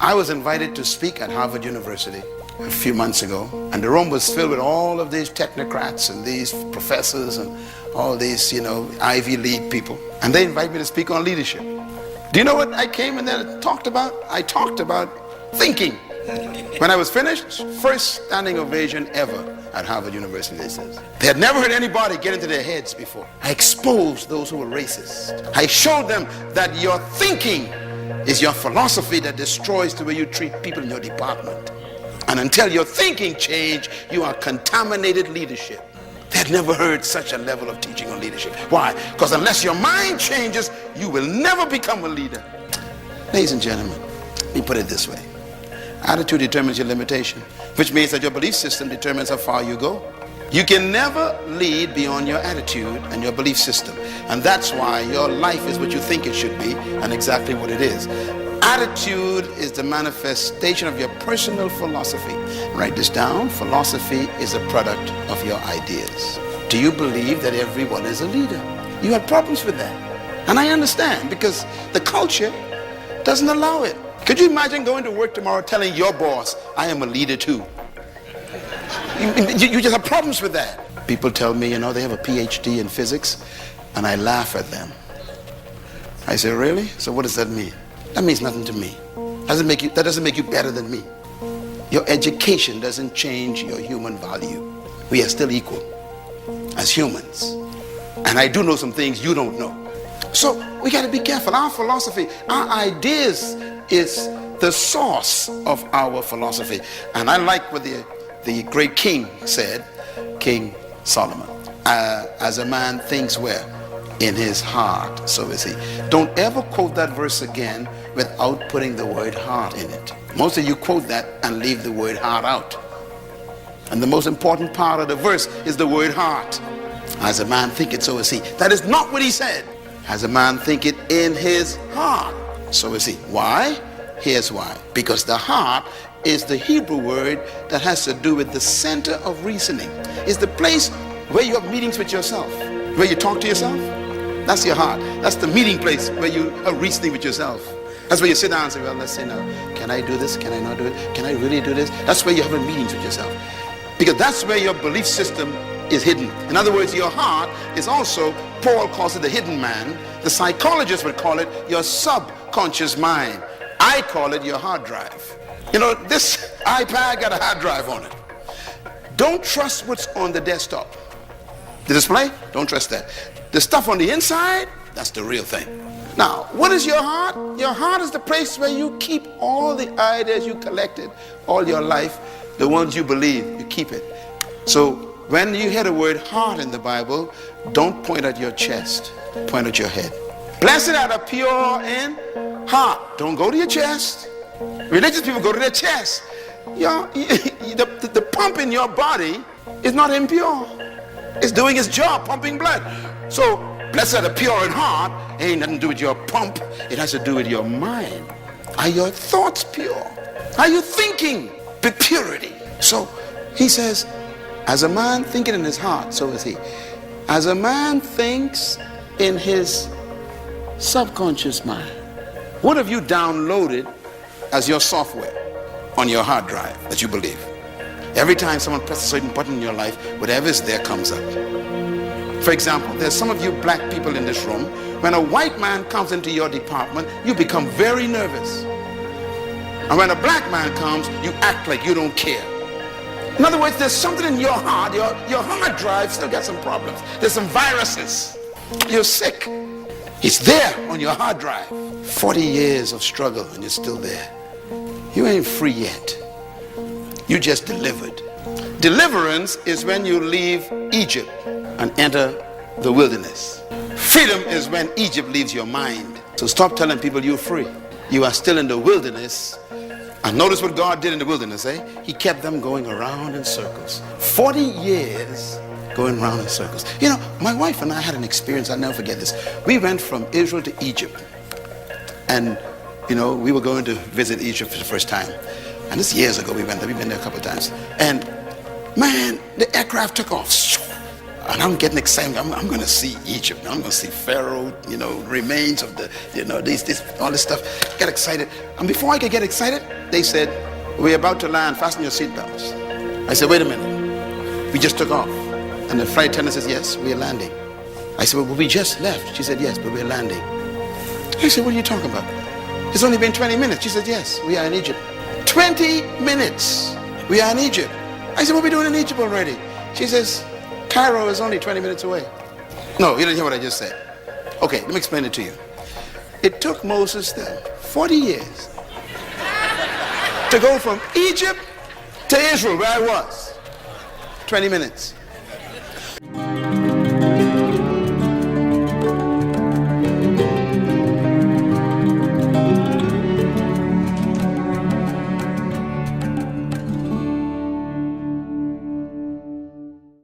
I was invited to speak at Harvard University a few months ago, and the room was filled with all of these technocrats and these professors and all these, Ivy League people. And they invited me to speak on leadership. Do you know what I came in there and talked about? I talked about thinking. When I was finished, first standing ovation ever at Harvard University, they said. They had never heard anybody get into their heads before. I exposed those who were racist. I showed them that your thinking is your philosophy that destroys the way you treat people in your department. And until your thinking change, you are contaminated leadership. They had never heard such a level of teaching on leadership. Why? Because unless your mind changes, you will never become a leader. Ladies and gentlemen, let me put it this way. Attitude determines your limitation, which means that your belief system determines how far you go. You can never lead beyond your attitude and your belief system. And that's why your life is what you think it should be and exactly what it is. Attitude is the manifestation of your personal philosophy. Write this down. Philosophy is a product of your ideas. Do you believe that everyone is a leader? You have problems with that. And I understand, because the culture doesn't allow it. Could you imagine going to work tomorrow telling your boss, I am a leader too? You just have problems with that. People tell me, they have a PhD in physics, and I laugh at them. I say, really? So what does that mean? That means nothing to me. That doesn't make you better than me. Your education doesn't change your human value. We are still equal as humans. And I do know some things you don't know. So we got to be careful. Our philosophy, our ideas is the source of our philosophy. And I like what the great king said, King Solomon. As a man thinks where? In his heart, so is he. Don't ever quote that verse again without putting the word heart in it. Most of you quote that and leave the word heart out. And the most important part of the verse is the word heart. As a man thinketh, so is he. That is not what he said. As a man thinketh in his heart, so is he. Why? Here's why. Because the heart is the Hebrew word that has to do with the center of reasoning. It's the place where you have meetings with yourself, where you talk to yourself. That's your heart. That's the meeting place where you are reasoning with yourself. That's where you sit down and say, well, let's say now, can I do this? Can I not do it? Can I really do this? That's where you're having meetings with yourself. Because that's where your belief system is hidden. In other words, your heart is also, Paul calls it the hidden man. The psychologists would call it your subconscious mind. I call it your hard drive. This iPad got a hard drive on it. Don't trust what's on the desktop. The display, don't trust that. The stuff on the inside, that's the real thing. Now, what is your heart? Your heart is the place where you keep all the ideas you collected all your life, the ones you believe, you keep it. So when you hear the word heart in the Bible, don't point at your chest, point at your head. Blessed are the pure in heart. Don't go to your chest. Religious people go to their chest. The pump in your body is not impure. It's doing its job, pumping blood. So, blessed are the pure in heart. Ain't nothing to do with your pump. It has to do with your mind. Are your thoughts pure? Are you thinking with purity? So, he says, as a man thinketh in his heart, so is he. As a man thinks in his subconscious mind. What have you downloaded as your software on your hard drive that you believe? Every time someone presses a certain button in your life, whatever is there comes up. For example, there's some of you black people in this room. When a white man comes into your department, you become very nervous. And when a black man comes, you act like you don't care. In other words, there's something in your heart, your hard drive still got some problems. There's some viruses. You're sick. It's there on your hard drive. 40 years of struggle and you're still there. You ain't free yet. You just delivered. Deliverance is when you leave Egypt and enter the wilderness. Freedom is when Egypt leaves your mind. So stop telling people you're free. You are still in the wilderness. And notice what God did in the wilderness, He kept them going around in circles. 40 years going around in circles. My wife and I had an experience, I'll never forget this. We went from Israel to Egypt. And, we were going to visit Egypt for the first time. And this years ago we went there. We've been there a couple of times. And, man, the aircraft took off. And I'm getting excited. I'm going to see Egypt. I'm going to see Pharaoh, remains of the, all this stuff. Get excited. And before I could get excited, they said, we're about to land. Fasten your seatbelts. I said, wait a minute. We just took off. And the flight attendant says, yes, we're landing. I said, well, we just left. She said, yes, but we're landing. I said, what are you talking about? It's only been 20 minutes. She said, yes, we are in Egypt. 20 minutes. We are in Egypt. I said, what are we doing in Egypt already? She says, Cairo is only 20 minutes away. No, you didn't hear what I just said. Okay, let me explain it to you. It took Moses then 40 years to go from Egypt to Israel, where I was. 20 minutes.